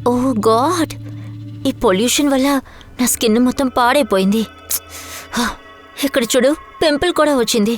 ఓహ్ God, ఈ pollution వల్ల నా స్కిన్ మొత్తం పాడైపోయింది. ఇక్కడ చూడు, పింపుల్ కూడా వచ్చింది.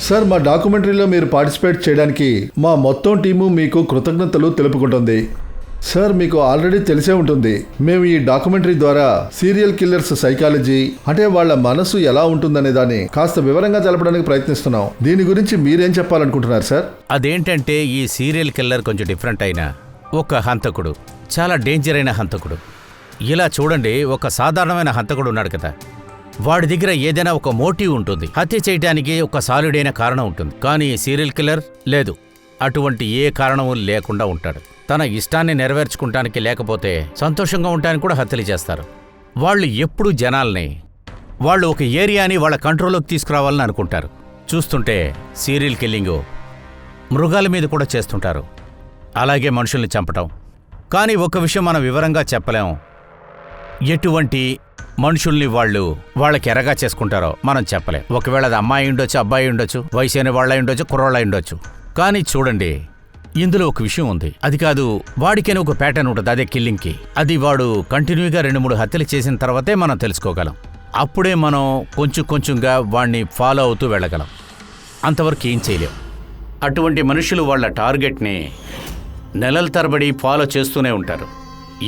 సార్, మా డాక్యుమెంటరీలో మీరు పార్టిసిపేట్ చేయడానికి మా మొత్తం టీము మీకు కృతజ్ఞతలు తెలుపుకుంటుంది. సార్, మీకు ఆల్రెడీ తెలిసే ఉంటుంది, మేము ఈ డాక్యుమెంటరీ ద్వారా సీరియల్ కిల్లర్స్ సైకాలజీ, అంటే వాళ్ళ మనసు ఎలా ఉంటుందనే దాన్ని కాస్త వివరంగా తెలపడానికి ప్రయత్నిస్తున్నాం. దీని గురించి మీరేం చెప్పాలనుకుంటున్నారు సార్? అదేంటంటే, ఈ సీరియల్ కిల్లర్ కొంచెం డిఫరెంట్ అయిన ఒక హంతకుడు, చాలా డేంజర్ అయిన హంతకుడు. ఇలా చూడండి, ఒక సాధారణమైన హంతకుడు ఉన్నాడు కదా, వాడి దగ్గర ఏదైనా ఒక మోటివ్ ఉంటుంది, హత్య చేయడానికి ఒక సాలిడైన కారణం ఉంటుంది. కానీ సీరియల్ కిల్లర్ లేదు, అటువంటి ఏ కారణము లేకుండా ఉంటాడు. తన ఇష్టాన్ని నెరవేర్చుకుంటానికి, లేకపోతే సంతోషంగా ఉండడానికి కూడా హత్యలు చేస్తారు. వాళ్ళు ఎప్పుడూ జనాల్ని, వాళ్ళు ఒక ఏరియాని వాళ్ళ కంట్రోల్లోకి తీసుకురావాలని అనుకుంటారు. చూస్తుంటే సీరియల్ కిల్లింగు మృగాల మీద కూడా చేస్తుంటారు, అలాగే మనుషుల్ని చంపటం. కానీ ఒక విషయం మనం వివరంగా చెప్పలేం, ఎటువంటి మనుషుల్ని వాళ్ళకి ఎరగా చేసుకుంటారో మనం చెప్పలేం. ఒకవేళ అది అమ్మాయి ఉండొచ్చు, అబ్బాయి ఉండొచ్చు, వయసు అయిన వాళ్ళ ఉండొచ్చు, కుర్రోళ్ళ ఉండొచ్చు. కానీ చూడండి, ఇందులో ఒక విషయం ఉంది. అది కాదు, వాడికైనా ఒక ప్యాటర్న్ ఉంటుంది, అదే కిల్లింగ్కి. అది వాడు కంటిన్యూగా 2-3 హత్యలు చేసిన తర్వాతే మనం తెలుసుకోగలం. అప్పుడే మనం కొంచెంగా వాడిని ఫాలో అవుతూ వెళ్ళగలం. అంతవరకు ఏం చేయలేం. అటువంటి మనుషులు వాళ్ళ టార్గెట్ని నెలల తరబడి ఫాలో చేస్తూనే ఉంటారు.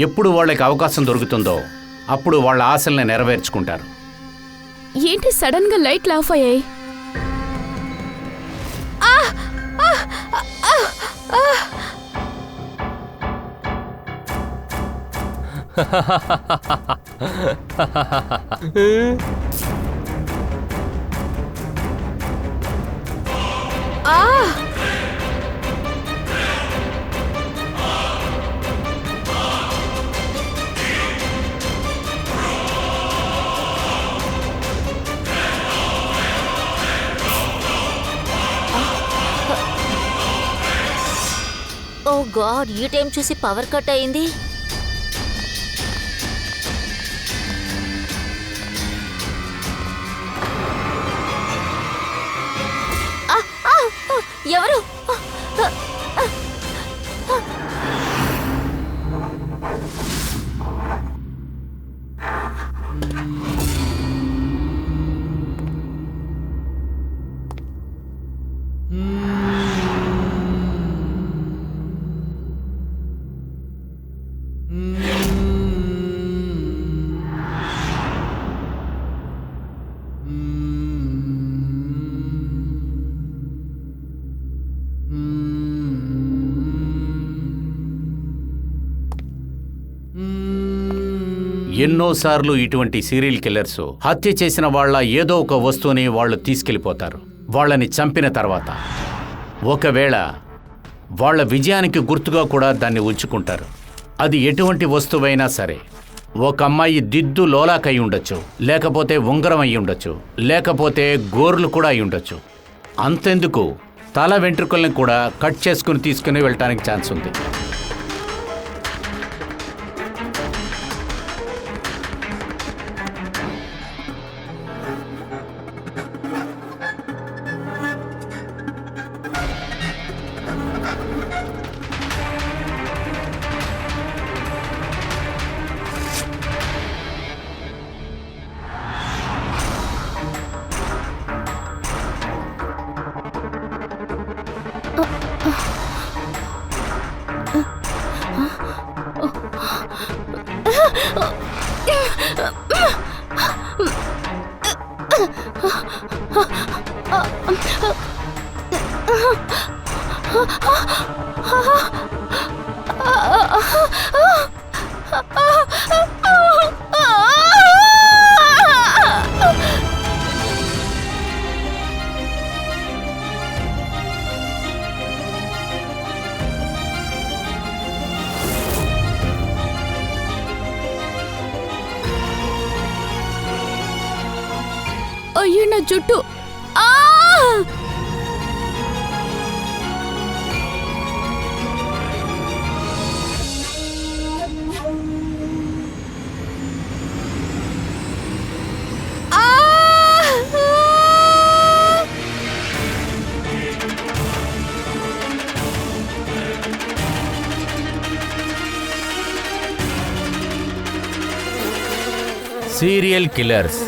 ఎప్పుడు వాళ్ళకి అవకాశం దొరుకుతుందో అప్పుడు వాళ్ళ ఆశల్ని నెరవేర్చుకుంటారు. ఏంటి సడన్ గా లైట్లు ఆఫ్ అయ్యాయి? ఓ గాడ్, ఈ టైం చూసి పవర్ కట్ అయింది. ఎవరు? ఎన్నోసార్లు ఇటువంటి సీరియల్ కిల్లర్స్ హత్య చేసిన వాళ్ళ ఏదో ఒక వస్తువుని వాళ్ళు తీసుకెళ్ళిపోతారు. వాళ్ళని చంపిన తర్వాత ఒకవేళ వాళ్ళ విజయానికి గుర్తుగా కూడా దాన్ని ఉంచుకుంటారు. అది ఎటువంటి వస్తువైనా సరే. ఒక అమ్మాయి దిద్దు లోలాక్ అయి ఉండొచ్చు, లేకపోతే ఉంగరం అయి ఉండొచ్చు, లేకపోతే గోర్లు కూడా అయి ఉండొచ్చు. అంతెందుకు, తల వెంట్రుకల్ని కూడా కట్ చేసుకుని తీసుకుని వెళ్ళటానికి ఛాన్స్ ఉంది. అయ్యో నా జుట్టు ఆ! సీరియల్ కిల్లర్స్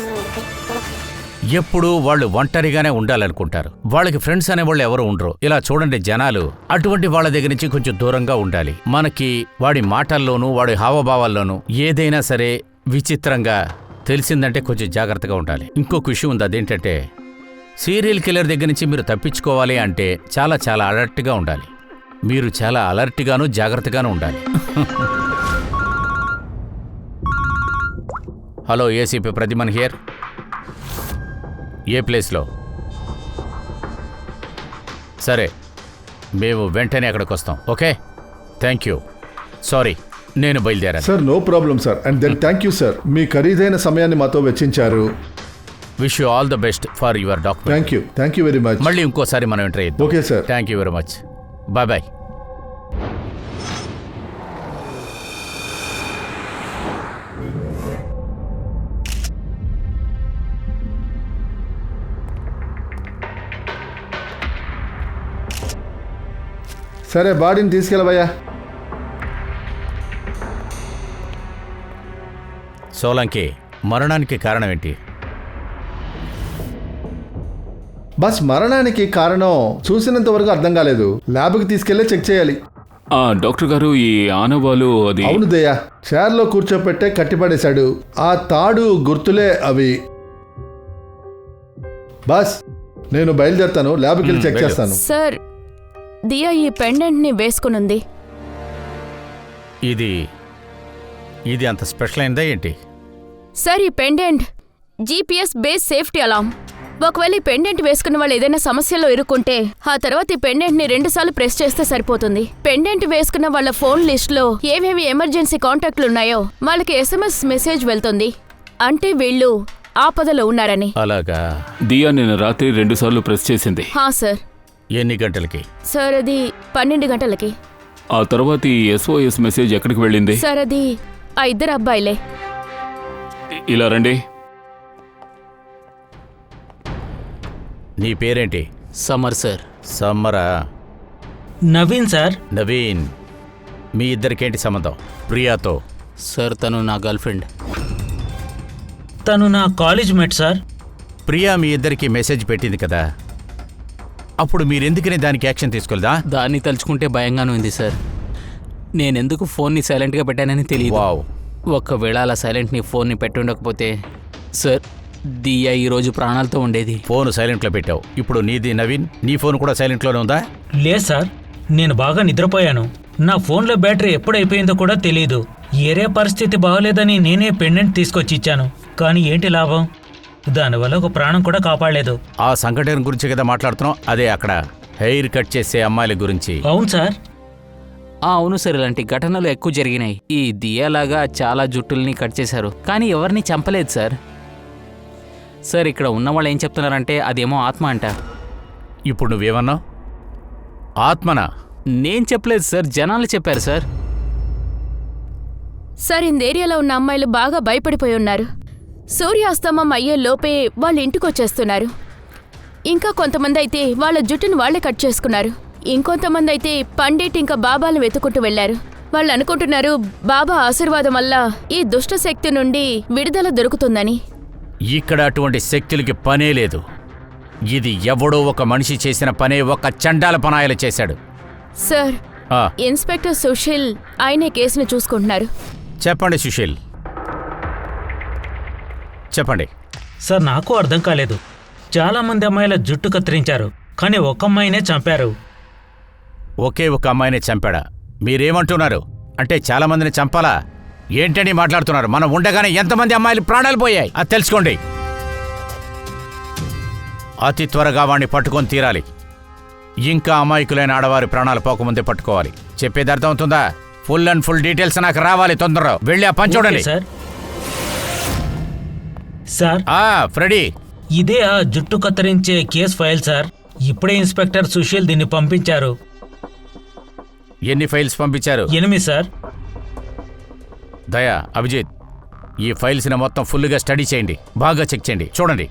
ఎప్పుడూ వాళ్ళు ఒంటరిగానే ఉండాలనుకుంటారు. వాళ్ళకి ఫ్రెండ్స్ అనేవాళ్ళు ఎవరు ఉండరు. ఇలా చూడండి, జనాలు అటువంటి వాళ్ళ దగ్గర నుంచి కొంచెం దూరంగా ఉండాలి. మనకి వాడి మాటల్లోనూ వాడి హావభావాల్లోనూ ఏదైనా సరే విచిత్రంగా తెలిసిందంటే కొంచెం జాగ్రత్తగా ఉండాలి. ఇంకొక విషయం ఉంది, అదేంటంటే సీరియల్ కిల్లర్ దగ్గర నుంచి మీరు తప్పించుకోవాలి అంటే చాలా చాలా అలర్ట్గా ఉండాలి. మీరు చాలా అలర్ట్గాను జాగ్రత్తగాను ఉండాలి. Hello, ACP Pradyuman here. ఏ ప్లేస్లో? సరే, మేము వెంటనే అక్కడికి వస్తాం. Okay, thank you. సారీ, నేను బయలుదేరాను. Sir, no problem sir. And then thank you sir, మీ ఖరీదైన సమయాన్ని మాతో వెచ్చించారు. Wish you all the best for your document. Thank you very much. మళ్ళీ ఇంకోసారి మనం ఎంటర్ అయ్యాం. Okay sir. Thank you very much. Bye bye. సరే, బాడీని తీసుకెళ్ళవయ్యా. సోలంకి మరణానికి కారణం ఏంటి? బస్ మరణానికి కారణం చూసినంత వరకు అర్థం కాలేదు. ల్యాబ్కి తీసుకెళ్లే చెక్ చేయాలి. డాక్టర్ గారు, ఈ ఆనవాలు అది... అవును దయ్యా, చైర్లో కూర్చోపెట్టే కట్టిపడేశాడు. ఆ తాడు గుర్తులే అవి. బస్, నేను బయలుదేరుతాను. ల్యాబ్కి వెళ్ళి చెక్ చేస్తాను. సార్, దియా ఈ పెండెంట్ ని వేసుకునుంది. ఇది అంత స్పెషల్ అయిందా ఏంటి? సార్, ఈ పెండెంట్ జీపీఎస్ బేస్ సేఫ్టీ అలాం. ఒకవేళ ఈ పెండెంట్ వేసుకున్న వాళ్ళు ఏదైనా సమస్యలో ఇరుక్కుంటే ఆ తర్వాత ఈ పెండెంట్ ని 2 సార్లు ప్రెస్ చేస్తే సరిపోతుంది. పెండెంట్ వేసుకున్న వాళ్ళ ఫోన్ లిస్ట్ లో ఏవేవి ఎమర్జెన్సీ కాంటాక్ట్లు ఉన్నాయో వాళ్ళకి SMS మెసేజ్ వెళ్తుంది. అంటే వీళ్ళు ఆపదలో ఉన్నారని. అలాగా? దియా నిన్న రాత్రి 2 సార్లు ప్రెస్ చేసింది. హా సార్. ఎన్ని గంటలకి? సార్, అది 12 గంటలకి. ఆ తర్వాత ఈ SOS మెసేజ్ ఎక్కడికి వెళ్ళింది? సార్, అది ఆ 2 అబ్బాయిలే. ఇలా రండి. నీ పేరేంటి? సమర్ సార్. సమ్మరా? నవీన్ సార్. నవీన్, మీ ఇద్దరికేంటి సంబంధం? ప్రియాతో? సార్, తను నా గర్ల్ ఫ్రెండ్. తను నా కాలేజ్ మేట్ సార్. ప్రియా మీ ఇద్దరికి మెసేజ్ పెట్టింది కదా, అప్పుడు మీరెందుకని దానికి యాక్షన్ తీసుకోలేదా? దాన్ని తలుచుకుంటే భయంగానే ఉంది సార్. నేనెందుకు ఫోన్ని సైలెంట్గా పెట్టానని తెలియదు. వావ్. ఒక్కవేళ అలా సైలెంట్ని ఫోన్ని పెట్టుండకపోతే సార్, దియా ఈరోజు ప్రాణాలతో ఉండేది. ఫోన్ సైలెంట్లో పెట్టావు. ఇప్పుడు నీది నవీన్, నీ ఫోన్ కూడా సైలెంట్లోనే ఉందా? లేదు సార్, నేను బాగా నిద్రపోయాను. నా ఫోన్లో బ్యాటరీ ఎప్పుడైపోయిందో కూడా తెలియదు. ఏరే పరిస్థితి బాగలేదని నేనే పెండెంట్ తీసుకొచ్చి ఇచ్చాను. కానీ ఏంటి లాభం? దానివల్ల ఒక ప్రాణం కూడా కాపాడలేదు. ఆ సంఘటన గురించి కదా మాట్లాడుతున్నాం? అదే అక్కడ హెయిర్ కట్ చేసే అమ్మాయిల గురించి. అవును సార్. అవును సార్, ఇలాంటి ఘటనలు ఎక్కువ జరిగినాయి. ఈ దియాలాగా చాలా జుట్టుల్ని కట్ చేశారు, కానీ ఎవరిని చంపలేదు సార్. సార్, ఇక్కడ ఉన్నవాళ్ళు ఏం చెప్తున్నారంటే అదేమో ఆత్మ అంట. ఇప్పుడు నువ్వేమన్నావు? ఆత్మనా? నేను చెప్పలేదు సార్, జనాలు చెప్పారు సార్. సార్, ఈ ఏరియాలో ఉన్న అమ్మాయిలు బాగా భయపడిపోయి ఉన్నారు. సూర్యాస్తమం అయ్యే లోపే వాళ్ళు ఇంటికొచ్చేస్తున్నారు. ఇంకా కొంతమంది అయితే వాళ్ళ జుట్టును వాళ్లే కట్ చేసుకున్నారు. ఇంకొంతమంది అయితే పండిట్ ఇంకా బాబాలను వెతుకుంటూ వెళ్లారు. వాళ్ళు అనుకుంటున్నారు బాబా ఆశీర్వాదం వల్ల ఈ దుష్ట శక్తి నుండి విడుదల దొరుకుతుందని. ఇక్కడ అటువంటి శక్తులకి పనే లేదు. ఇది ఎవడో ఒక మనిషి చేసిన పనే. ఒక చండాల పనాయలు చేశాడు. సార్, ఇన్స్పెక్టర్ సుశీల్ ఆయనే కేసును చూసుకుంటున్నారు. చెప్పండి సుశీల్, చెప్పండి. సార్, నాకు అర్థం కాలేదు. చాలా మంది అమ్మాయిల జుట్టు కత్తిరించారు, కానీ ఒక అమ్మాయినే చంపారు. ఒకే ఒక అమ్మాయిని చంపాడా? మీరేమంటున్నారు? అంటే చాలా మందిని చంపాలా? ఏంటని మాట్లాడుతున్నారు? మనం ఉండగానే ఎంతమంది అమ్మాయిలు ప్రాణాలు పోయాయి అది తెలుసుకోండి. అతి త్వరగా వాణ్ణి పట్టుకొని తీరాలి. ఇంకా అమాయకులైన ఆడవారి ప్రాణాలు పోకముందే పట్టుకోవాలి. చెప్పేది అర్థమవుతుందా? ఫుల్ అండ్ ఫుల్ డీటెయిల్స్ నాకు రావాలి. తొందరగా వెళ్ళి ఆ పని చూడండి. సార్. సార్, ఫ్రెడీ, ఇదే ఆ జుట్టు కత్తిరించే కేస్ ఫైల్ సార్. ఇప్పుడే ఇన్స్పెక్టర్ సుశీల్ దీన్ని పంపించారు. ఎన్ని ఫైల్స్ పంపించారు? 8 సార్. దయా, అభిజిత్, ఈ ఫైల్స్ని మొత్తం ఫుల్గా స్టడీ చేయండి, బాగా చెక్ చేయండి, చూడండి.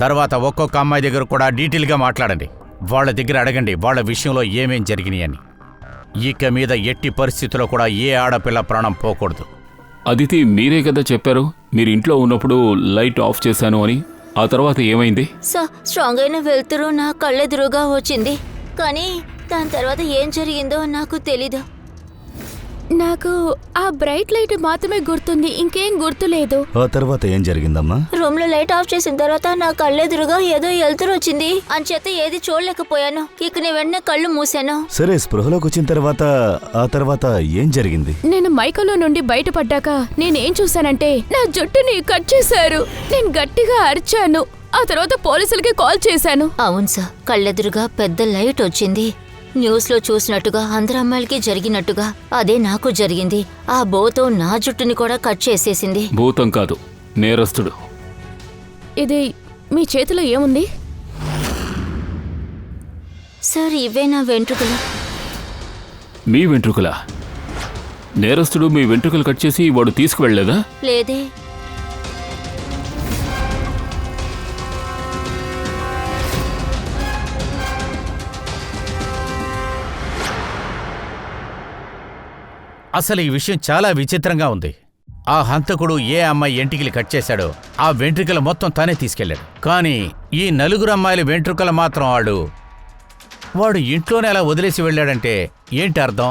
తర్వాత ఒక్కొక్క అమ్మాయి దగ్గర కూడా డీటెయిల్గా మాట్లాడండి. వాళ్ళ దగ్గర అడగండి వాళ్ళ విషయంలో ఏమేం జరిగినాయి అని. ఇక మీద ఎట్టి పరిస్థితుల్లో కూడా ఏ ఆడపిల్ల ప్రాణం పోకూడదు. అదితి, మీరే కదా చెప్పారు మీరు ఇంట్లో ఉన్నప్పుడు లైట్ ఆఫ్ చేశాను అని. ఆ తర్వాత ఏమైంది? సార్, స్ట్రాంగ్ అయిన వెలుతురు నా కళ్ళెదురుగా వచ్చింది, కానీ దాని తర్వాత ఏం జరిగిందో నాకు తెలీదు. నాకు ఆ బ్రైట్ లైట్ మాత్రమే గుర్తుంది, ఇంకేం గుర్తులేదు. ఆ తర్వాత ఏం జరిగిందమ్మా? రూమ్ లో లైట్ ఆఫ్ చేసిన తర్వాత నా కళ్ళెదురుగా ఏదో వెలుతురు వచ్చింది, అంచేత ఏది చూడలేకపోయాను. ఇక నేను వెంటనే కళ్ళు మూసాను. సరే, స్పృహలోకి వచ్చిన తర్వాత ఆ తర్వాత ఏం జరిగింది? నేను మైకలో నుండి బయటపడ్డాక నేనేం చూశానంటే నా జుట్టుని కట్ చేశారు. నేను గట్టిగా అరిచాను. ఆ తర్వాత పోలీసులకి కాల్ చేశాను. అవును సార్, కళ్ళెదురుగా పెద్ద లైట్ వచ్చింది. న్యూస్ లో చూసినట్టుగా అందరు అమ్మాయిలకి జరిగినట్టుగా అదే నాకు జరిగింది. ఆ భూతం నా జుట్టుని కూడా కట్ చేసేసింది. భూతం కాదు, నేరస్తుడు. ఇది మీ చేతిలో ఏముంది? సార్, ఇవే నా వెంట్రుకలు. మీ వెంట్రుకలా? నేరస్తుడు మీ వెంట్రుకలు కట్ చేసి వాడు తీసుకువెళ్ళలేదా? లేదే. అసలు ఈ విషయం చాలా విచిత్రంగా ఉంది. ఆ హంతకుడు ఏ అమ్మాయి ఎంటికలు కట్ చేశాడో ఆ వెంట్రుకలు మొత్తం తానే తీసుకెళ్లాడు. కానీ ఈ 4 అమ్మాయిల వెంట్రుకలు మాత్రం వాడు ఇంట్లోనే అలా వదిలేసి వెళ్ళాడంటే ఏంటి అర్థం?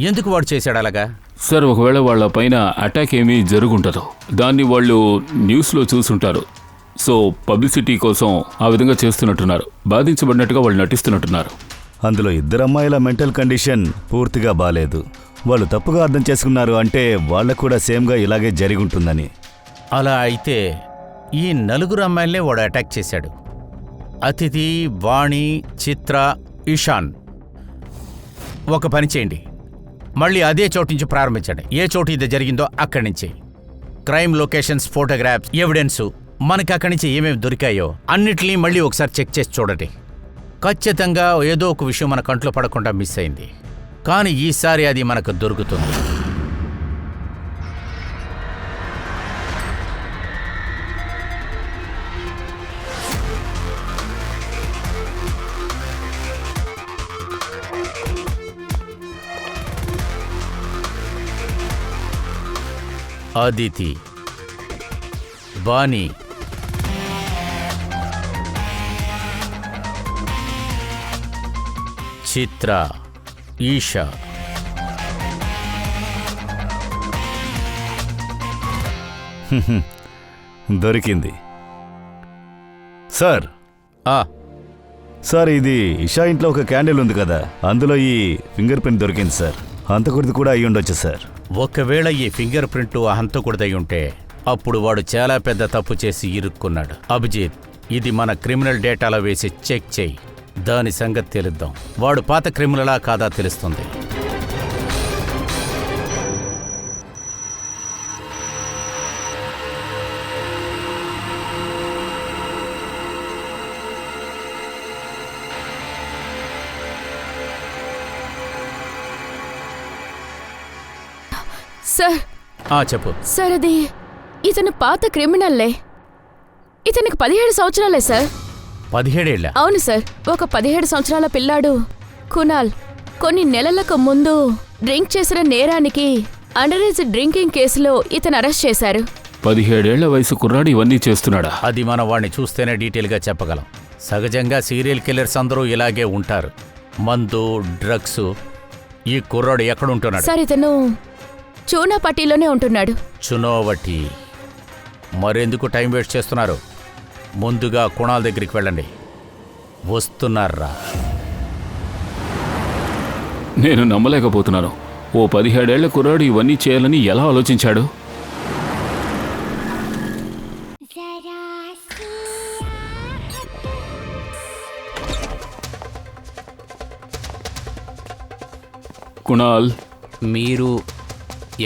ఎందుకు వాడు చేశాడు అలాగా? సార్, ఒకవేళ వాళ్ళ పైన అటాక్ ఏమీ జరుగుంటదో, దాన్ని వాళ్ళు న్యూస్లో చూసుంటారు. సో పబ్లిసిటీ కోసం ఆ విధంగా చేస్తున్నట్టున్నారు. బాధించబడినట్టుగా వాళ్ళు నటిస్తున్నట్టున్నారు. అందులో 2 అమ్మాయిల మెంటల్ కండిషన్ పూర్తిగా బాలేదు. వాళ్ళు తప్పుగా అర్థం చేసుకున్నారు అంటే వాళ్ళకు కూడా సేమ్గా ఇలాగే జరిగుంటుందని. అలా అయితే ఈ 4 అమ్మాయిలనే వాడు అటాక్ చేశాడు. అతిథి, వాణి, చిత్ర, ఇషాన్. ఒక పని చేయండి, మళ్ళీ అదే చోటు నుంచి ప్రారంభించండి. ఏ చోటు ఇది జరిగిందో అక్కడి నుంచి క్రైమ్ లొకేషన్స్, ఫోటోగ్రాఫ్స్, ఎవిడెన్సు, మనకి అక్కడి నుంచి ఏమేమి దొరికాయో అన్నిటినీ మళ్ళీ ఒకసారి చెక్ చేసి చూడండి. ఖచ్చితంగా ఏదో ఒక విషయం మన కంట్లో పడకుండా మిస్ అయింది, కానీ ఈసారి అది మనకు దొరుకుతుంది. అదితి, బానీ, చిత్ర, ఈషా. దొరికింది సార్. సార్, ఇది ఇషా ఇంట్లో ఒక క్యాండిల్ ఉంది కదా, అందులో ఈ ఫింగర్ ప్రింట్ దొరికింది సార్. హంతకుడిది కూడా అయ్యి ఉండొచ్చు సార్. ఒకవేళ ఈ ఫింగర్ ప్రింట్ హంతకుడిదై ఉంటే అప్పుడు వాడు చాలా పెద్ద తప్పు చేసి ఇరుక్కున్నాడు. అభిజిత్, ఇది మన క్రిమినల్ డేటాలో వేసి చెక్ చేయి, దాని సంగతి తెలుద్దాం. వాడు పాత క్రిమినలా కాదా తెలుస్తుంది. సార్, చెప్పు. సార్, అది ఇతను పాత క్రిమినల్లే. ఇతనికి 17 సంవత్సరాలే సార్. 17 ఏళ్ళ? అవును సార్. ఒక 17 సంవత్సరాల పిల్లాడు కునాల్ కొన్ని నెలలకు ముందు డ్రింక్ చేసిన నేరానికి అండర్ ఏజ్ డ్రింకింగ్ కేసులో ఇతను అరెస్ట్ చేశారు. 17 ఏళ్ల వయసు కుర్రాడు ఇవన్నీ చేస్తున్నాడా? అది మనం వాడిని చూస్తేనే డీటెయిల్గా చెప్పగలం. సహజంగా సీరియల్ కిల్లర్స్ అందరూ ఇలాగే ఉంటారు, మందు, డ్రగ్స్. ఈ కుర్రాడు ఎక్కడుంటున్నాడు? సార్, ఇతను చూనాపట్టిలోనే ఉంటున్నాడు. చునోవటి. మరెందుకు టైం వేస్ట్ చేస్తున్నారు? ముందుగా కుణాల్ దగ్గరికి వెళ్ళండి. వస్తున్నారా? నేను నమ్మలేకపోతున్నాను. ఓ 17 ఏళ్ల కుర్రాడు ఇవన్నీ చేయాలని ఎలా ఆలోచించాడు? కుణాల్, మీరు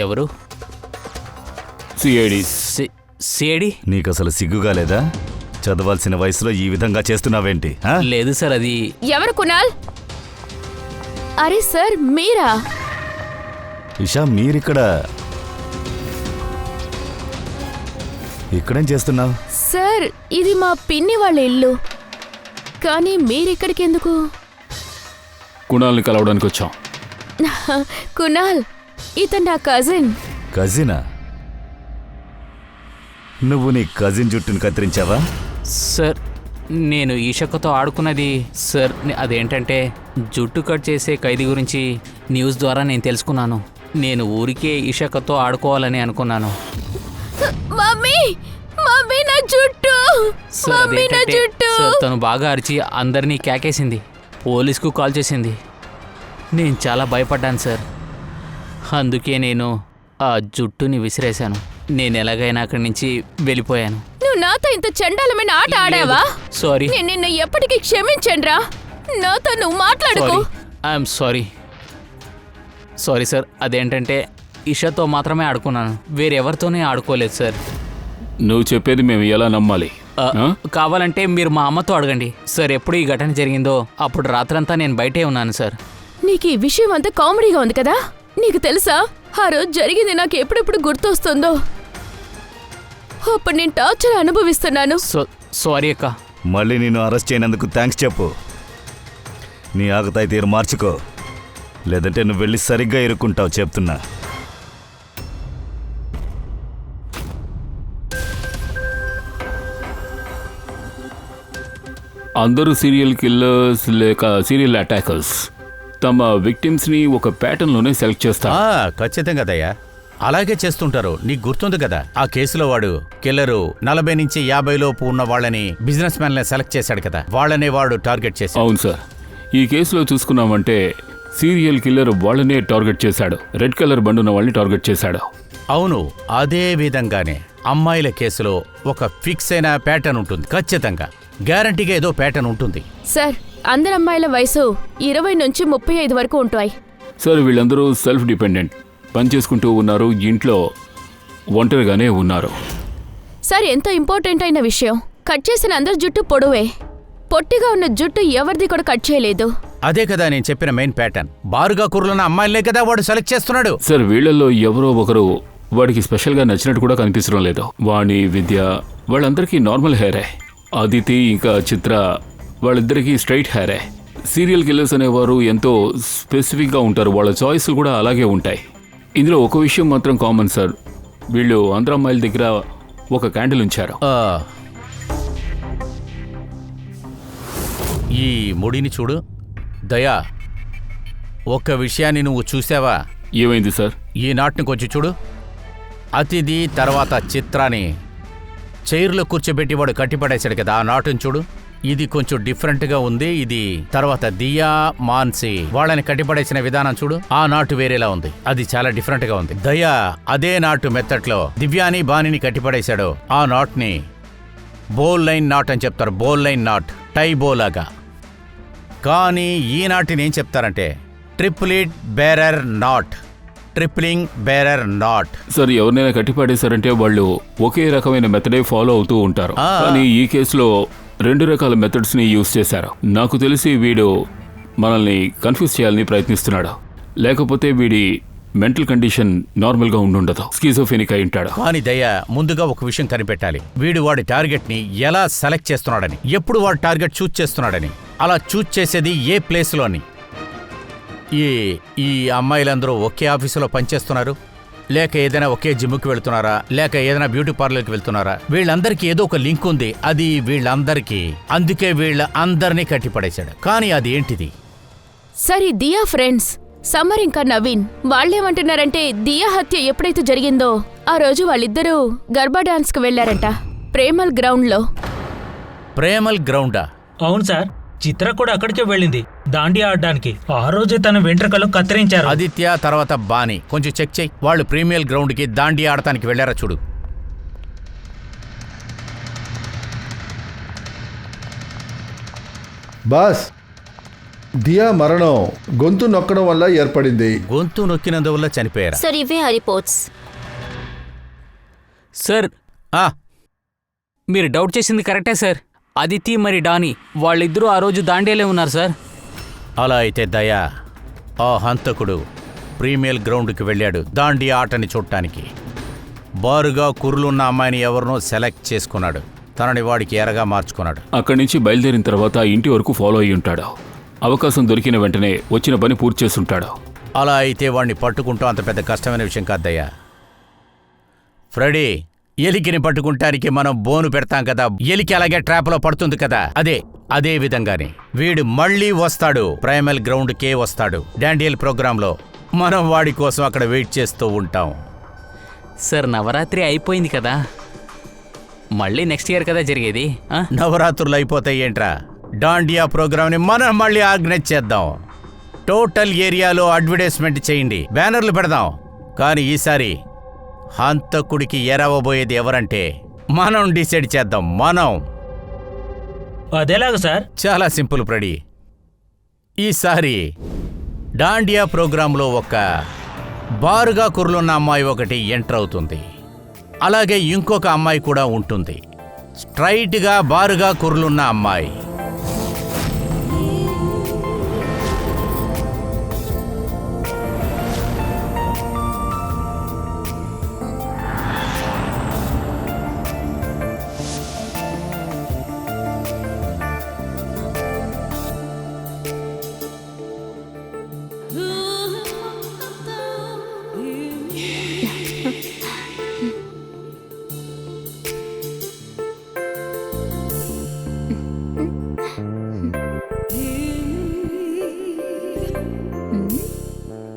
ఎవరు? సిఐడి. సిఐడి? నీకు అసలు సిగ్గుగా లేదా? చదవాల్సిన వయసులో ఈ విధంగా చేస్తున్నావేంటి ఆ? లేదు సార్, అది ఎవరు కునాల్? అరే సార్, మీరా? ఇషా ఇక్కడేం చేస్తున్నావు? సార్, ఇది మా పిన్ని వాళ్ళ ఇల్లు. కానీ మీరిక్కడికి ఎందుకు? కుణాల్ని కలవడానికి వచ్చాం. కునాల్, ఇతను నా కజిన్. కజినా? నువ్వు నీ కజిన్ జుట్టును కత్తిరించావా? సార్, నేను ఈషక్కతో ఆడుకున్నది సార్. అదేంటంటే జుట్టు కట్ చేసే ఖైదీ గురించి న్యూస్ ద్వారా నేను తెలుసుకున్నాను. నేను ఊరికే ఈషక్కతో ఆడుకోవాలని అనుకున్నాను. మమ్మీ, మమ్మీ నా జుట్టు! సార్, మమ్మీ నా అదేంటంటే జుట్టు! సార్, తను బాగా అరిచి అందరినీ కేకేసింది. పోలీస్కు కాల్ చేసింది. నేను చాలా భయపడ్డాను సార్. అందుకే నేను ఆ జుట్టుని విసిరేశాను. నేను ఎలాగైనా అక్కడి నుంచి వెళ్ళిపోయాను. నువ్వు నాతో ఇంత చండాలమైన ఆట ఆడావా? సారీ. నేను నిన్ను ఎప్పటికీ క్షమించనురా. నాతో నువ్వు మాట్లాడుకో. I'm sorry. Sorry sir. అదేంటంటే ఇషాతో మాత్రమే ఆడుకున్నాను, వేరెవరితోనే ఆడుకోలేదు సార్. నువ్వు చెప్పేది మేము ఎలా నమ్మాలి? ఆ? కావాలంటే మీరు మా అమ్మతో అడగండి సార్. ఎప్పుడు ఈ ఘటన జరిగిందో అప్పుడు రాత్రంతా నేను బయటే ఉన్నాను సార్. నీకు ఈ విషయం అంతా కామెడీగా ఉంది కదా? నీకు తెలుసా, ఆ రోజు జరిగింది నాకు ఎప్పుడెప్పుడు గుర్తొస్తుందో. అప్పుడు నేను టార్చర్ అనుభవిస్తున్నాను. సారీ అక్క. మళ్ళీ నేను అరెస్ట్ చేయనందుకు థ్యాంక్స్ చెప్పు. నీ ఆగతాయి తీరు మార్చుకో, లేదంటే నువ్వు వెళ్ళి సరిగ్గా ఇరుక్కుంటావు చెప్తున్నా. అందరూ సీరియల్ కిల్లర్స్ లేక సీరియల్ అటాకర్స్ తమ విక్టిమ్స్ని ఒక ప్యాటర్న్లోనే సెలెక్ట్ చేస్తారు. ఖచ్చితంగా దయ్యా, అలాగే చేస్తుంటారు. నీకు గుర్తుంది కదా, ఆ కేసులో వాడు కిల్లరు 40 నుంచి 50 లోపు ఉన్న వాళ్ళని బిజినెస్ మ్యాన్లే సెలెక్ట్ చేశాడు కదా, వాళ్ళనే వాడు టార్గెట్ చేశాడు. అవును సార్. ఈ కేసులో చూసుకున్నామంటే సీరియల్ కిల్లర్ వాళ్ళనే టార్గెట్ చేశాడు. రెడ్ కలర్ బండున్న వాళ్ళని టార్గెట్ చేశాడు. అవును, అదే విధంగానే అమ్మాయిల కేసులో ఒక ఫిక్స్ అయిన ప్యాటర్న్ ఉంటుంది. ఖచ్చితంగా గ్యారంటీగా ఏదో ప్యాటర్న్ ఉంటుంది. సార్, అందరు అమ్మాయిల వయసు 20 నుంచి 35 వరకు ఉంటాయి. సార్, వీళ్ళందరూ సెల్ఫ్ డిపెండెంట్, పనిచేసుకుంటూ ఉన్నారు, ఇంట్లో ఒంటరిగానే ఉన్నారు. సార్, ఎంతో ఇంపార్టెంట్ అయిన విషయం, కట్ చేసిన అందరి జుట్టు పొడవే. పొట్టిగా ఉన్న జుట్టు ఎవరిది కూడా కట్ చేయలేదు. అదే కదా నేను చెప్పిన మెయిన్ ప్యాటర్న్. బారుగా కుర్రులున్న అమ్మాయిలనే కదా వాడు సెలెక్ట్ చేస్తున్నాడు. సార్, వీళ్ళల్లో ఎవరో ఒకరు వాడికి స్పెషల్గా నచ్చినట్టు కూడా కనిపించడం లేదు. వాణి, విద్య వాళ్ళందరికీ నార్మల్ హెయిరే. అదితి ఇంకా చిత్ర వాళ్ళిద్దరికీ స్ట్రైట్ హెయిరే. సీరియల్ కిల్లర్స్ అనేవారు ఎంతో స్పెసిఫిక్గా ఉంటారు, వాళ్ళ చాయిస్లు కూడా అలాగే ఉంటాయి. ఇందులో ఒక విషయం మాత్రం కామన్ సార్, వీళ్ళు అందరు అమ్మాయిల దగ్గర ఒక క్యాండిల్ ఉంచారు. ఈ ముడిని చూడు దయా, ఒక్క విషయాన్ని నువ్వు చూసావా? ఏమైంది సార్? ఈ నాట్ని కొంచెం చూడు. అతిథి తర్వాత చిత్రాన్ని చైర్లో కూర్చోబెట్టి వాడు కట్టిపడేశాడు కదా, ఆ నాటుని చూడు. ఇది కొంచెం డిఫరెంట్గా ఉంది. ఇది తర్వాత దియా, మాన్సి వాళ్ళని కట్టిపడేసిన విధానం చూడు, ఆ నాటు వేరేలా ఉంది. అది చాలా డిఫరెంట్గా ఉంది. దయా అదే నాటు మెత్తట్లో దివ్యాని, బాణిని కట్టిపడేశాడు. ఆ నాట్ని బోల్ లైన్ నాట్ అని చెప్తారు. బోల్ లైన్ నాట్, టై బోలాగా. కానీ ఈ నాటిని ఏం చెప్తారంటే triplet bearer knot, tripling bearer knot. Sir, ఎవరినైనా కట్టిపడేశారంటే వాళ్ళు ఒకే రకమైన మెథడే ఫాలో అవుతూ ఉంటారు. కానీ ఈ కేసులో 2 రకాల మెథడ్స్ ని యూజ్ చేశారు. నాకు తెలిసి వీడు మనల్ని కన్ఫ్యూజ్ చేయాలని ప్రయత్నిస్తున్నాడు, లేకపోతే వీడి మెంటల్ కండిషన్ నార్మల్ గా ఉండుండదు, స్కిజోఫెనిక్ అయి ఉంటాడు. కానీ దయ్యా, ముందుగా ఒక విషయం కనిపెట్టాలి. వీడు వాడి టార్గెట్ ని ఎలా సెలెక్ట్ చేస్తున్నాడని, ఎప్పుడు వాడి టార్గెట్ చూజ్ చేస్తున్నాడని, అలా చూజ్ చేసేది ఏ ప్లేస్లోని. ఈ అమ్మాయిలందరూ ఒకే ఆఫీసులో పనిచేస్తున్నారు, లేక ఏదైనా ఒకే జిమ్కి వెళ్తున్నారా, లేక ఏదైనా బ్యూటీ పార్లర్కి వెళ్తున్నారా? వీళ్ళందరికీ ఏదో ఒక లింక్ ఉంది, అది వీళ్ళందరికీ. అందుకే వీళ్ళ అందరినీ కట్టిపడేశాడు. కానీ అది ఏంటిది? సరే, దియా ఫ్రెండ్స్ సమర్ ఇంకా నవీన్ వాళ్ళేమంటున్నారంటే దియా హత్య ఎప్పుడైతే జరిగిందో ఆ రోజు వాళ్ళిద్దరూ గర్బా డాన్స్ కు వెళ్లారంట, ప్రేమల్ గ్రౌండ్ లో. ప్రేమల్ గ్రౌండా? అవును సార్, చిత్ర కూడా అక్కడికే వెళ్ళింది దాండి ఆడడానికి. ఆ రోజే తన వెంట్రుకలు కత్తిరించారు. ఆదిత్య తర్వాత బాని కొంచెం చెక్ చేయి. వాళ్ళు ప్రీమియర్ గ్రౌండ్ కి దాండి ఆడటానికి వెళ్లారా చూడు. బాస్, దియా మరణం గొంతు నొక్కడం వల్ల ఏర్పడింది. గొంతు నొక్కినందువల్ల చనిపోయారా? సార్, ఇవే ఆ రిపోర్ట్స్. సార్, మీరు డౌట్ చేసింది కరెక్టే సార్. అదితి మరి డానీ వాళ్ళిద్దరూ ఆ రోజు దాండేలే ఉన్నారు సార్. అలా అయితే దయా ఆ హంతకుడు ప్రీమియర్ గ్రౌండ్కి వెళ్ళాడు దాండి ఆటని చూడటానికి. బారుగా కుర్రులున్న అమ్మాయిని ఎవరినో సెలెక్ట్ చేసుకున్నాడు. తనని వాడికి ఎరగా మార్చుకున్నాడు. అక్కడి నుంచి బయలుదేరిన తర్వాత ఇంటి వరకు ఫాలో అయి ఉంటాడు. అవకాశం దొరికిన వెంటనే వచ్చిన పని పూర్తి చేస్తుంటాడు. అలా అయితే వాడిని పట్టుకుంటాం అంత పెద్ద కష్టమైన విషయం కాదయ్యా. ఫ్రెడీ, ఎలికిని పట్టుకుంటానికి మనం బోను పెడతాం కదా, ఎలికి అలాగే ట్రాప్లో పడుతుంది కదా, అదే విధంగానే వీడు మళ్ళీ వస్తాడు. ప్రైమల్ గ్రౌండ్కే వస్తాడు. డాండియల్ ప్రోగ్రాంలో మనం వాడి కోసం అక్కడ వెయిట్ చేస్తూ ఉంటాం. సార్ నవరాత్రి అయిపోయింది కదా, మళ్ళీ నెక్స్ట్ ఇయర్ కదా జరిగేది. నవరాత్రులు అయిపోతాయి ఏంట్రా? డాండియా ప్రోగ్రామ్ని మనం మళ్ళీ ఆర్గనైజ్ చేద్దాం. టోటల్ ఏరియాలో అడ్వర్టైజ్మెంట్ చేయండి, బ్యానర్లు పెడదాం. కానీ ఈసారి హంతకుడికి ఎరవబోయేది ఎవరంటే మనం డిసైడ్ చేద్దాం. మనం. అదేలాగా సార్? చాలా సింపుల్ ప్రడి. ఈసారి డాండియా ప్రోగ్రాంలో ఒక బారుగా కుర్రులున్న అమ్మాయి ఒకటి ఎంటర్ అవుతుంది. అలాగే ఇంకొక అమ్మాయి కూడా ఉంటుంది, స్ట్రైట్గా బారుగా కుర్రులున్న అమ్మాయి.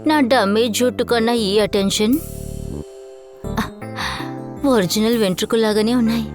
నా డమ్మీ జుట్టు కన్నా ఈ అటెన్షన్ ఒరిజినల్ వెంట్రుకలాగానే ఉన్నాయి.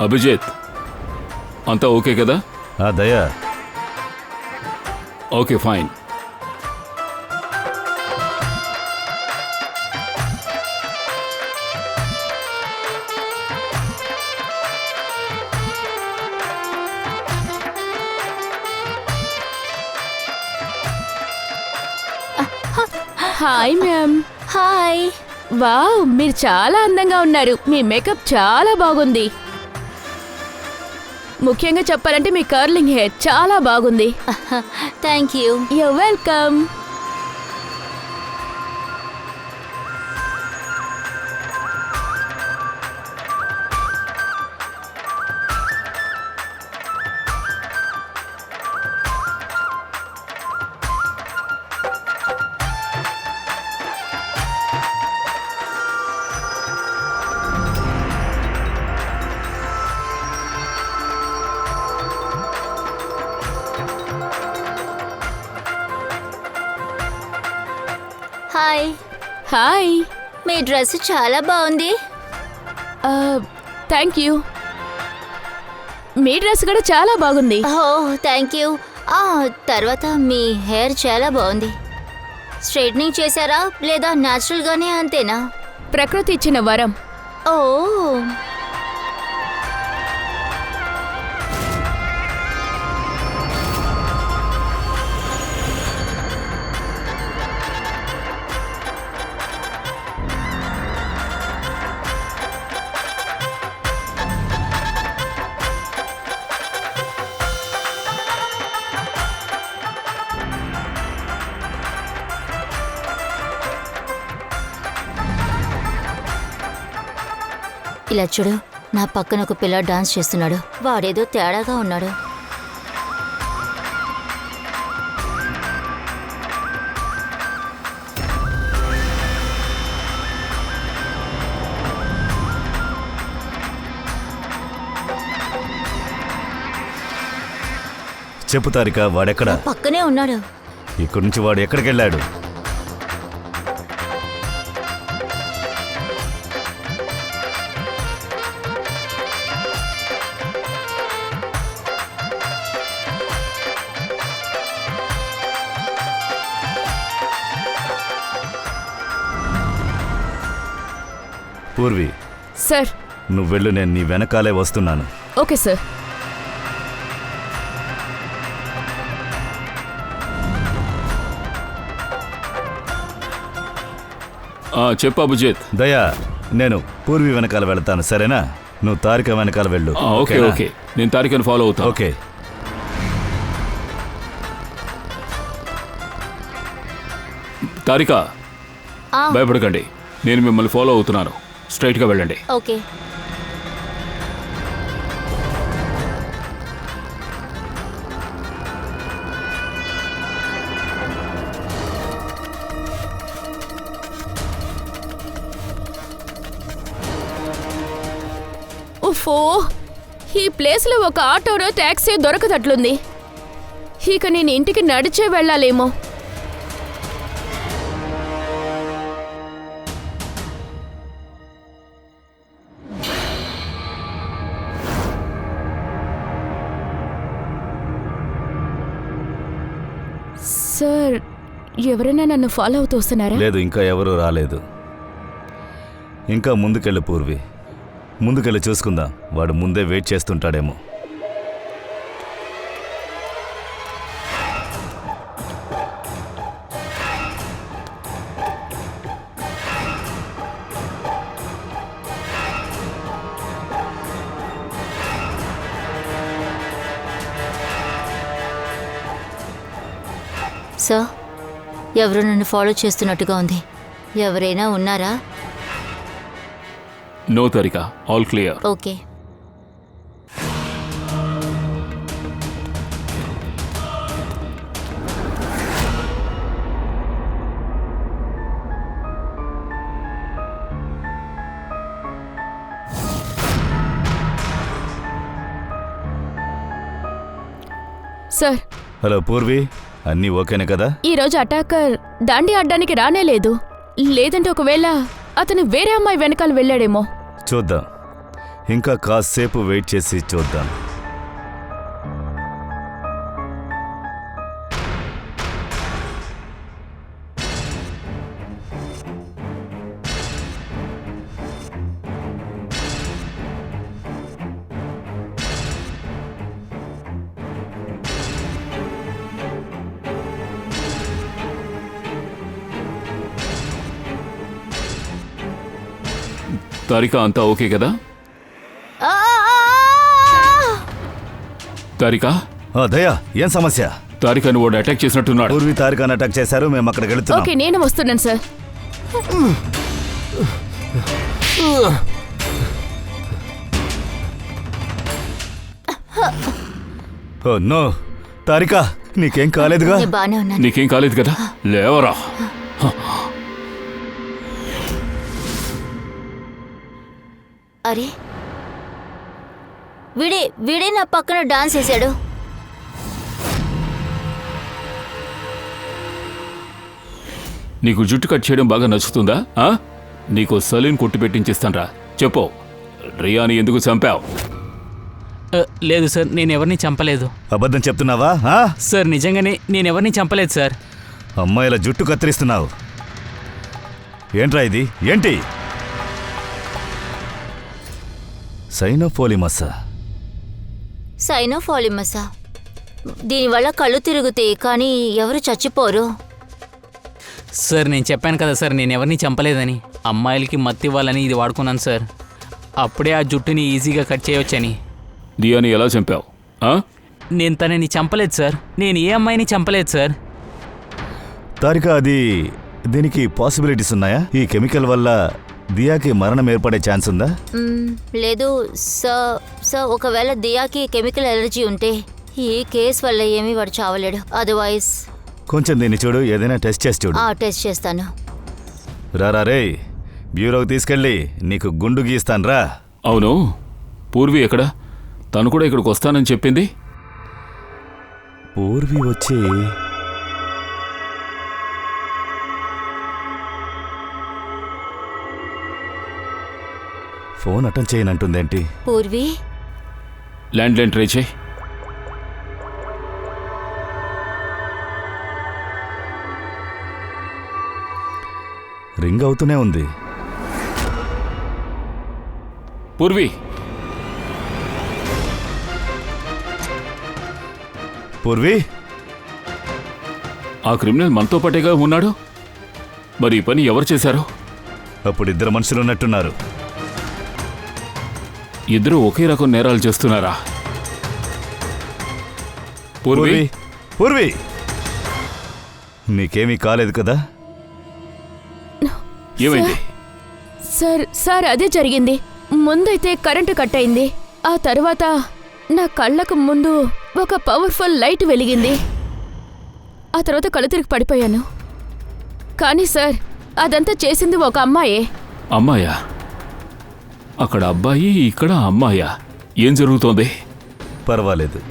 అభిజిత్, అంతా ఓకే కదా? దయా, okay fine. Hi ma'am. Hi. Wow, మీరు చాలా అందంగా ఉన్నారు. మీ మేకప్ చాలా బాగుంది. ముఖ్యంగా చెప్పాలంటే మీ కర్లింగ్ హెయిర్ చాలా బాగుంది. Thank you. You're welcome. Hi. Hi. మీ డ్రెస్ చాలా బాగుంది. Thank you. మీ డ్రెస్ కూడా చాలా బాగుంది. Oh thank you. తర్వాత మీ హెయిర్ చాలా బాగుంది. స్ట్రైట్నింగ్ చేశారా లేదా న్యాచురల్గానే అంతేనా? ప్రకృతి ఇచ్చిన వరం. ఓ ఇలా చూడు, నా పక్కన ఒక పిల్లాడు డాన్స్ చేస్తున్నాడు. వాడేదో తేడాగా ఉన్నాడు. చెప్పు తారిక, వాడెక్కడా? పక్కనే ఉన్నాడు. ఇక్కడి నుంచి వాడు ఎక్కడికి వెళ్ళాడు? పూర్వి, సార్. నువ్వు వెళ్ళు, నేను నీ వెనకాలే వస్తున్నాను. Okay sir. చెప్పు అభిజిత్. దయా, నేను పూర్వి వెనకాల వెళ్తాను, సరేనా? నువ్వు తారిక వెనకాల వెళ్ళు. ఓకే ఓకే, నేను తారికను ఫాలో అవుతా. ఓకే. తారిక, భయపడకండి, నేను మిమ్మల్ని ఫాలో అవుతున్నాను. స్ట్రైట్గా వెళ్ళండి. ఓకే. ఉఫో, ఈ ప్లేస్లో ఒక ఆటోనో ట్యాక్సీ దొరకదట్లుంది. ఇక నేను ఇంటికి నడిచే వెళ్ళాలేమో. సార్, ఎవరైనా నన్ను ఫాలో అవుతూ వస్తున్నారా? లేదు, ఇంకా ఎవరూ రాలేదు. ఇంకా ముందుకెళ్ళు పూర్వి, ముందుకెళ్ళి చూసుకుందాం. వాడు ముందే వెయిట్ చేస్తుంటాడేమో. సార్, ఎవరు నన్ను ఫాలో చేస్తున్నట్టుగా ఉంది. ఎవరైనా ఉన్నారా? No Tarika, all clear. Okay. Sir. Hello Purvi, అన్నీ ఓకేనే కదా? ఈరోజు అటాకర్ దాండి ఆడడానికి రానే లేదు. లేదంటే ఒకవేళ అతను వేరే అమ్మాయి వెనకాల వెళ్ళాడేమో. చూద్దాం, ఇంకా కాసేపు వెయిట్ చేసి చూద్దాం. తారిక, అంతా ఓకే కదా? తారిక, దయా, ఏం సమస్య? తారికను వాడు అటాక్ చేసినట్టున్నాడు. పూర్వి తారికను అటాక్ చేశారు, మేము అక్కడికి వెళుతున్నాం. ఓకే, నేను వస్తున్నాను సార్. ఓ నో, తారిక, నీకేం కాలేదుగా? నేను బానే ఉన్నాను. నీకేం కాలేదు కదా? లేవరా. అరే, వీడే నా పక్కన డాన్స్ చేశాడు. నీకు జుట్టు కట్ చేయడం బాగా నచ్చుతుందా? నీకు సలూన్ కొట్టి పెట్టించిస్తానరా. చెప్పు, రియాని ఎందుకు చంపావు? లేదు సార్, నేను ఎవరిని చంపలేదు. అబద్ధం చెప్తున్నావా? సార్, నిజంగానే నేను ఎవరిని చంపలేదు సార్. అమ్మాయిల జుట్టు కత్తిరిస్తున్నావు ఏంట్రా ఇది? ఏంటి? సైనోఫోలిమస్సా? సైనోఫాలిమసా? దీనివల్ల కళ్ళు తిరుగుతాయి, కానీ ఎవరు చచ్చిపోరు. సార్, నేను చెప్పాను కదా సార్, నేను ఎవరిని చంపలేదని. అమ్మాయిలకి మత్తి ఇవ్వాలని ఇది వాడుకున్నాను సార్. అప్పుడే ఆ జుట్టుని ఈజీగా కట్ చేయవచ్చని. దియాని ఎలా చంపావు? నేను తనని చంపలేదు సార్. నేను ఏ అమ్మాయిని చంపలేదు సార్. తారిక, అది దీనికి పాసిబిలిటీస్ ఉన్నాయా? ఈ కెమికల్ వల్ల దియాకి మరణం ఏర్పడే ఛాన్స్ ఉందా? లేదు సార్, ఒకవేళ దియాకి కెమికల్ ఎలర్జీ ఉంటే ఈ కేసు వల్ల ఏమీ వాడు చావలేడు. అదర్వైజ్ కొంచెం దీన్ని చూడు, ఏదైనా టెస్ట్ చేసి చూడు. టెస్ట్ చేస్తాను. రారా రే, బ్యూరోకి తీసుకెళ్ళి నీకు గుండు గీస్తాను రా. అవును, పూర్వి ఎక్కడ? తను కూడా ఇక్కడికి వస్తానని చెప్పింది. పూర్వి వచ్చి ఫోన్ అటెండ్ చేయనంటుందేంటి? పూర్వి ల్యాండ్ లైన్ ట్రై చేయి. రింగ్ అవుతూనే ఉంది. పూర్వి, పూర్వి, ఆ క్రిమినల్ మనతో పాటేగా ఉన్నాడు. మరి ఈ పని ఎవరు చేశారు? అప్పుడు ఇద్దరు మనుషులు ఉన్నట్టున్నారు. ఇద్దరు ఒకే రకం నేరాలు చేస్తున్నారా? పూర్వి, పూర్వి, నీకేమీ కాలేదు కదా? ఏమైంది? సార్ అదే జరిగింది. ముందైతే కరెంటు కట్ అయింది. ఆ తర్వాత నా కళ్ళకు ముందు ఒక పవర్ఫుల్ లైట్ వెలిగింది. ఆ తర్వాత కళ్ళు తిరిగి పడిపోయాను. కానీ సార్, అదంతా చేసింది ఒక అమ్మాయే. అమ్మాయా? అక్కడ అబ్బాయి, ఇక్కడ అమ్మాయా? ఏం జరుగుతోంది? పర్వాలేదు,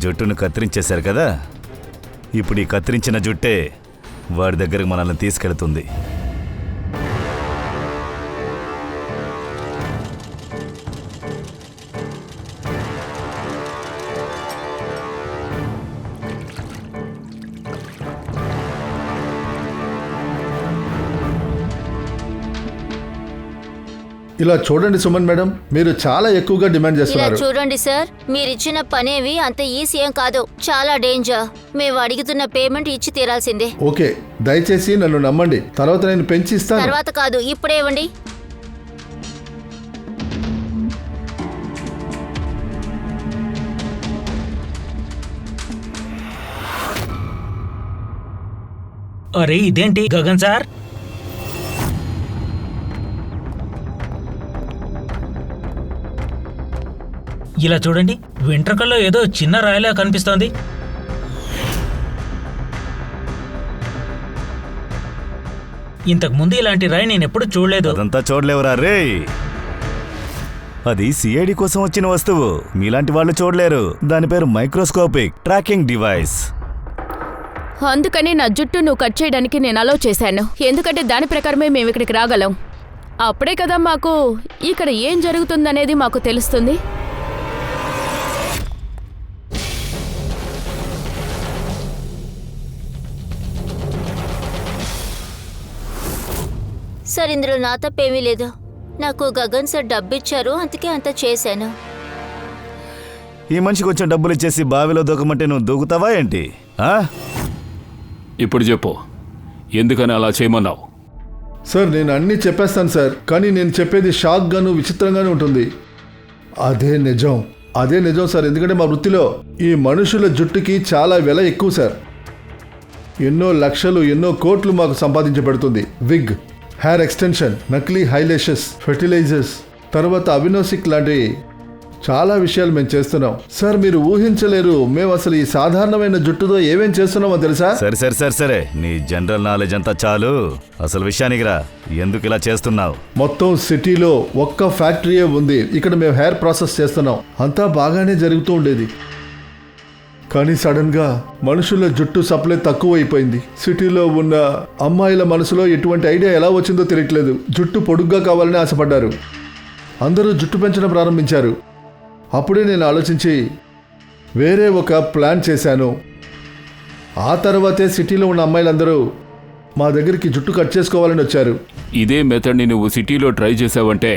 జుట్టును కత్తిరించేశారు కదా. ఇప్పుడు ఈ కత్తిరించిన జుట్టే వాడి దగ్గరకు మనల్ని తీసుకెళ్తుంది. ఇలా చూడండి సుమన్ మేడం, మీరు చాలా ఎక్కువగా డిమాండ్ ఇలా చేస్తున్నారు. చూడండి సార్, మీరిచ్చిన పనేవి అంత ఈజీ ఏం కాదు, చాలా డేంజర్. మేము అడుగుతున్న పేమెంట్ ఇచ్చి తీరాల్సిందే. ఓకే, దయచేసి నన్ను నమ్మండి. తర్వాత నేను పెంచి ఇస్తాను. తర్వాత కాదు, ఇప్పుడే ఇవ్వండి. అరే ఇదేంటి గగన్ సార్? ఇలా చూడండి, వెంట్రుకల్లో ఏదో చిన్న రాయిలా కనిపిస్తోంది. ఇంతకు ముందు ఇలాంటి రాయి నేను ఎప్పుడు చూడలేదు. అదంతా చూడలేవురా రే. అది సిఐడి కోసం వచ్చిన వస్తువు, మీలాంటి వాళ్ళు చూడలేరు. దాని పేరు మైక్రోస్కోపిక్ ట్రాకింగ్ డివైస్. అందుకని నా జుట్టు నువ్వు కట్ చేయడానికి నేను అలౌ చేశాను. ఎందుకంటే దాని ప్రకారమే మేము ఇక్కడికి రాగలం. అప్పుడే కదా మాకు ఇక్కడ ఏం జరుగుతుందనేది మాకు తెలుస్తుంది. సార్, ఇందులో నా తప్పేమీ లేదు. నాకు గగన్ సార్ డబ్బిచ్చారు, అందుకే అంత చేశాను. ఈ మనిషి కొంచెం డబ్బులు ఇచ్చేసి బావిలో దూకమంటే నువ్వు దూకుతావా ఏంటి? ఇప్పుడు చెప్పు, ఎందుకని అలా చేయమన్నావు? సార్, నేను అన్నీ చెప్పేస్తాను సార్, కానీ నేను చెప్పేది షాక్గాను విచిత్రంగానే ఉంటుంది. అదే నిజం సార్. ఎందుకంటే మా వృత్తిలో ఈ మనుషుల జుట్టుకి చాలా వెల ఎక్కువ సార్. ఎన్నో లక్షలు, ఎన్నో కోట్లు మాకు సంపాదించబడుతుంది. విగ్, హెయిర్ ఎక్స్టెన్షన్, నకిలీ హైలేషెస్, ఫెర్టిలైజర్స్, తర్వాత అవినోసిక్ లాంటి చాలా విషయాలు మేము చేస్తున్నాం సార్. మీరు ఊహించలేరు మేము అసలు ఈ సాధారణమైన జుట్టుతో ఏమేం చేస్తున్నామో తెలుసా? సరే, నీ జనరల్ నాలెడ్జ్ అంతా చాలు. అసలు విషయానికి రా, ఎందుకు ఇలా చేస్తున్నావు? మొత్తం సిటీలో ఒక్క ఫ్యాక్టరీయే ఉంది. ఇక్కడ మేము హెయిర్ ప్రాసెస్ చేస్తున్నాం. అంతా బాగానే జరుగుతూ ఉండేది. కానీ సడన్ గా మనుషుల జుట్టు సప్లై తక్కువ అయిపోయింది. సిటీలో ఉన్న అమ్మాయిల మనసులో ఎటువంటి ఐడియా ఎలా వచ్చిందో తెలియట్లేదు. జుట్టు పొడుగ్గా కావాలని ఆశపడ్డారు. అందరూ జుట్టు పెంచడం ప్రారంభించారు. అప్పుడే నేను ఆలోచించి వేరే ఒక ప్లాన్ చేశాను. ఆ తర్వాతే సిటీలో ఉన్న అమ్మాయిలందరూ మా దగ్గరికి జుట్టు కట్ చేసుకోవాలని వచ్చారు. ఇదే మెథడ్ని నువ్వు సిటీలో ట్రై చేసావంటే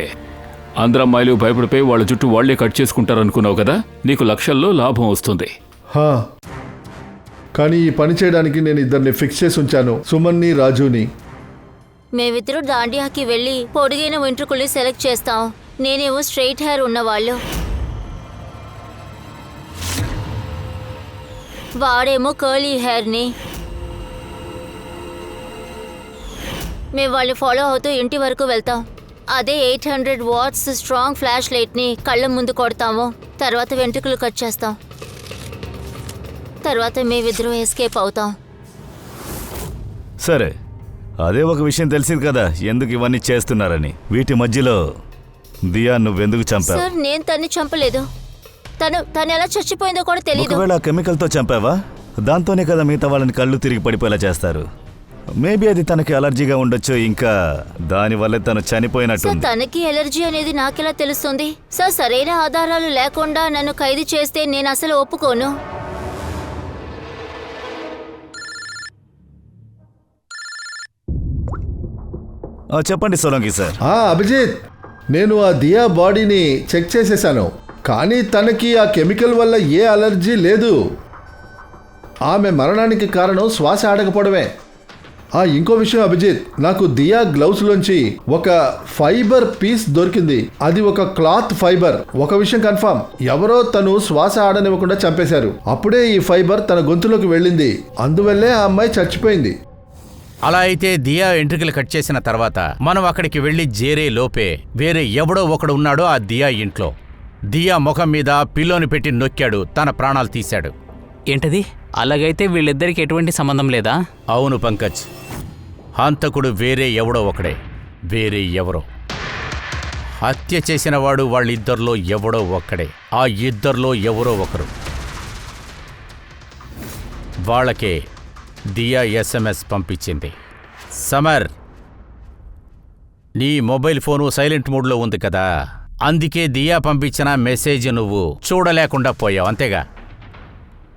అందరు అమ్మాయిలు భయపడిపోయి వాళ్ళ జుట్టు వాళ్లే కట్ చేసుకుంటారనుకున్నావు కదా. నీకు లక్షల్లో లాభం వస్తుంది. కానీ ఈ పని చేయడానికి నేను ఇద్దరిని ఫిక్స్ చేసి ఉంచాను, సుమన్ని, రాజుని. మేమిద్దరూ దాండియాకి వెళ్ళి పొడిగైన వెంట్రుకల్ని సెలెక్ట్ చేస్తాం. నేనేమో స్ట్రైట్ హెయిర్ ఉన్నవాళ్ళు, వాడేమో కర్లీ హెయిర్ని. మేము వాళ్ళని ఫాలో అవుతూ ఇంటి వరకు వెళ్తాం. అదే 800 వాట్స్ స్ట్రాంగ్ ఫ్లాష్ లైట్ని కళ్ళ ముందు కొడతాము. తర్వాత వెంట్రుకలు కట్ చేస్తాం. తర్వాత మేమిద్దరం ఎస్కేప్ అవుతాం. సరే, అదే ఒక విషయం తెలిసింది కదా ఎందుకు ఇవన్నీ చేస్తున్నారని. వీటి మధ్యలో దియా నువ్వెందుకు చంపావు? సార్, నేను తన్ని చంపలేదు. తను ఎలా చచ్చిపోయిందో కూడా తెలీదు. ఒకవేళ కెమికల్తో చంపావా? దాంతోనే కదా మిగతా వాళ్ళని కళ్ళు తిరిగి పడిపోయేలా చేస్తారు. మేబీ అది తనకి అలర్జీగా ఉండొచ్చు, ఇంకా దానివల్లే తను సార్ చనిపోయినట్టుంది. తనకి ఎలర్జీ అనేది నాకెలా తెలుస్తుంది? సార్ సరైన ఆధారాలు లేకుండా నన్ను ఖైదు చేస్తే నేను అసలు ఒప్పుకోను. చెప్పండి సోలంకి సార్. అభిజిత్, నేను ఆ దియా బాడీని చెక్ చేసేసాను, కానీ తనకి ఆ కెమికల్ వల్ల ఏ అలర్జీ లేదు. ఆమె మరణానికి కారణం శ్వాస ఆడకపోవడమే. ఇంకో విషయం అభిజిత్, నాకు దియా గ్లౌస్లోంచి ఒక ఫైబర్ పీస్ దొరికింది. అది ఒక క్లాత్ ఫైబర్. ఒక విషయం కన్ఫర్మ్, ఎవరో తను శ్వాస ఆడనివ్వకుండా చంపేశారు. అప్పుడే ఈ ఫైబర్ తన గొంతులోకి వెళ్ళింది, అందువల్లే ఆ అమ్మాయి చచ్చిపోయింది. అలా అయితే దియా ఎంట్రుకలు కట్ చేసిన తర్వాత మనం అక్కడికి వెళ్ళి జేరే లోపే వేరే ఎవడో ఒకడు ఉన్నాడో ఆ దియా ఇంట్లో. దియా ముఖం మీద పిల్లోని పెట్టి నొక్కాడు, తన ప్రాణాలు తీశాడు. ఏంటది? అలాగైతే వీళ్ళిద్దరికి ఎటువంటి సంబంధం లేదా? అవును పంకజ్, హంతకుడు వేరే ఎవడో ఒకడే, వేరే ఎవరో. హత్య చేసిన వాడు వాళ్ళిద్దరిలో ఎవడో ఒక్కడే, ఆ ఇద్దరిలో ఎవరో ఒకరు. వాళ్ళకే దియా ఎస్ఎంఎస్ పంపించింది. సమర్, నీ మొబైల్ ఫోను సైలెంట్ మోడ్లో ఉంది కదా, అందుకే దియా పంపించిన మెసేజ్ నువ్వు చూడలేకుండా పోయావు, అంతేగా?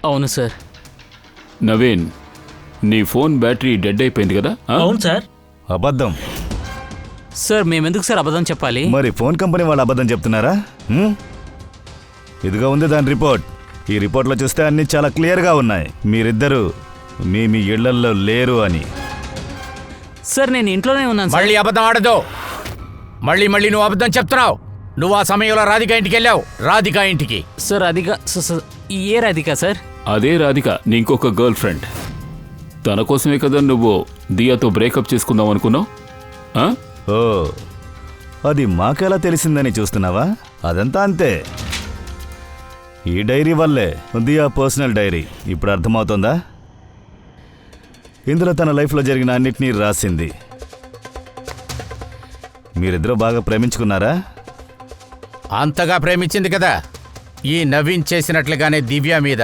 అవును సార్. నవీన్, నీ ఫోన్ బ్యాటరీ డెడ్ అయిపోయింది కదా? అవును సార్. అబద్ధం. సార్ మేమెందుకు సార్ అబద్ధం చెప్పాలి? మరి ఫోన్ కంపెనీ వాళ్ళు అబద్ధం చెప్తున్నారా? ఇదిగా ఉంది దాని రిపోర్ట్. ఈ రిపోర్ట్లో చూస్తే అన్నీ చాలా క్లియర్గా ఉన్నాయి. మీరిద్దరూ మీ ఇళ్లల్లో లేరు అని. సార్ నేను ఇంట్లోనే ఉన్నాను సార్. మళ్ళీ అబద్ధం ఆడదు. మళ్ళీ నువ్వు అబద్ధం చెప్తున్నావు. నువ్వు ఆ సమయంలో రాధిక ఇంటికి వెళ్ళావు. రాధిక ఇంటికి. సార్ రాధిక? ఏ రాధిక సార్? అదే రాధిక, నీ ఇంకొక గర్ల్ ఫ్రెండ్. తన కోసమే కదా నువ్వు దియాతో బ్రేకప్ చేసుకుందాం అనుకున్నావు? ఓ, అది మాకెలా తెలిసిందని చూస్తున్నావా? అదంతా అంతే. ఈ డైరీ వల్లే, దియా పర్సనల్ డైరీ. ఇప్పుడు అర్థమవుతుందా? ఇందులో తన లైఫ్లో జరిగిన అన్నిటినీ రాసింది. మీరిద్దరూ బాగా ప్రేమించుకున్నారా? అంతగా ప్రేమించింది కదా, ఈ నవీన్ చేసినట్లుగానే దివ్య మీద.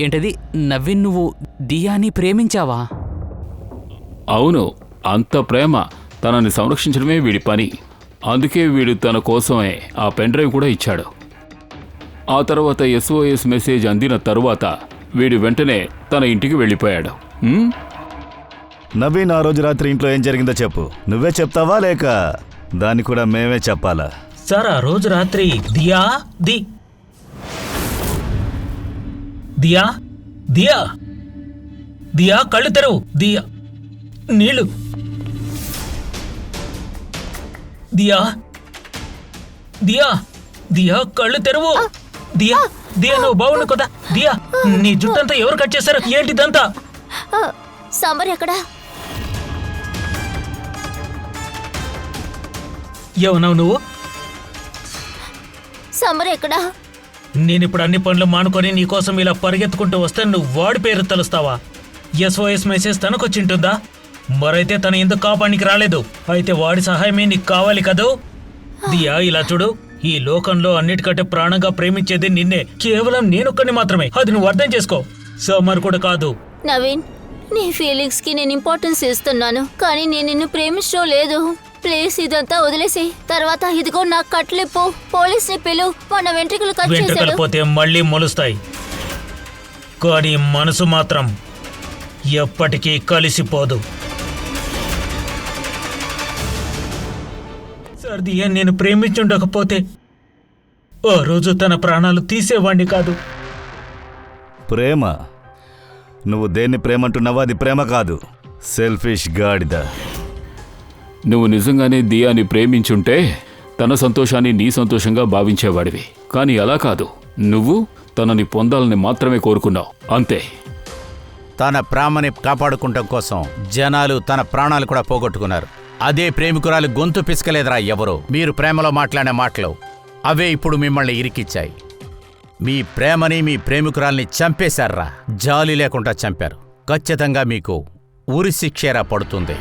ఏంటది? నవీన్, నువ్వు దియాని ప్రేమించావా? అవును, అంత ప్రేమ. తనని సంరక్షించడమే వీడి పని. అందుకే వీడు తన కోసమే ఆ పెన్ డ్రైవ్ కూడా ఇచ్చాడు. ఆ తర్వాత SOS మెసేజ్ అందిన తరువాత వీడు వెంటనే తన ఇంటికి వెళ్ళిపోయాడు. నవీన్, ఆ రోజు రాత్రి ఇంట్లో ఏం జరిగిందో చెప్పు. నువ్వే చెప్తావా లేక దాన్ని కూడా మేమే చెప్పాలా? సార్ ఆ రోజు రాత్రి దియా దియా దియా దియా కళ్ళు తెరవు. దియా, నీళ్ళు. దియా దియా దియా కళ్ళు తెరవు. దియా దియా నువ్వు బాగున్నావు కదా? దియా, నీ జుట్టంతా ఎవరు కట్ చేశారు? ఏంటిదంతా? సమర్ ఎక్కడా? ఏమన్నావు నువ్వు? సమర్ ఎక్కడా? నేనిప్పుడు అన్ని పనులు మానుకొని నీకోసం ఇలా పరిగెత్తుకుంటూ వస్తే నువ్వు వాడి పేరు తలుస్తావా? SOS message తనకొచ్చింటుందా? మరైతే తను ఎందుకు కాపానికి రాలేదు? అయితే వాడి సహాయమే నీకు కావాలి కదూ? దియా, ఇలా చూడు, ఈ లోకంలో అన్నిటికంటే ప్రాణంగా ప్రేమించేది నిన్నే. కేవలం నేనొక్కడిని మాత్రమే. అది నువ్వు అర్థం చేసుకో. సమర్ కూడా కాదు. నవీన్, నీ ఫీలింగ్స్ కి నేను ఇంపార్టెన్స్ ఇస్తున్నాను, కానీ నేను నిన్ను ప్రేమించడం లేదు. ప్లీజ్ ఇదంతా వదిలేసి తర్వాత ఇదిగో నా కట్లిప్పు. పోలీస్ ని పిలు, మన వెంట్రుకలు కట్ చేశాడు. వెంట్రుకలు పోతే మళ్ళీ మొలుస్తాయి, కానీ మనసు మాత్రం ఎప్పటికీ కలిసిపోదు. సర్దియా, నేను ప్రేమించుండకపోతే ఓ రోజు తన ప్రాణాలు తీసేవాణ్ణి కాదు. ప్రేమ? నువ్వు దేన్ని ప్రేమంటున్నావో అది ప్రేమ కాదు, సెల్ఫిష్ గాడిద. నువ్వు నిజంగానే దియాని ప్రేమించుంటే తన సంతోషాన్ని నీ సంతోషంగా భావించేవాడివి. కానీ అలా కాదు, నువ్వు తనని పొందాలని మాత్రమే కోరుకున్నావు, అంతే. తన ప్రేమని కాపాడుకుంటం కోసం జనాలు తన ప్రాణాలు కూడా పోగొట్టుకున్నారు. అదే ప్రేమికురాలు గొంతు పిసకలేదురా ఎవరో. మీరు ప్రేమలో మాట్లాడే మాటలు అవే ఇప్పుడు మిమ్మల్ని ఇరికిచ్చాయి. మీ ప్రేమని, మీ ప్రేమికురాల్ని చంపేశారా, జాలి లేకుండా చంపారు. ఖచ్చితంగా మీకు ఉరి శిక్షేరా పడుతుంది.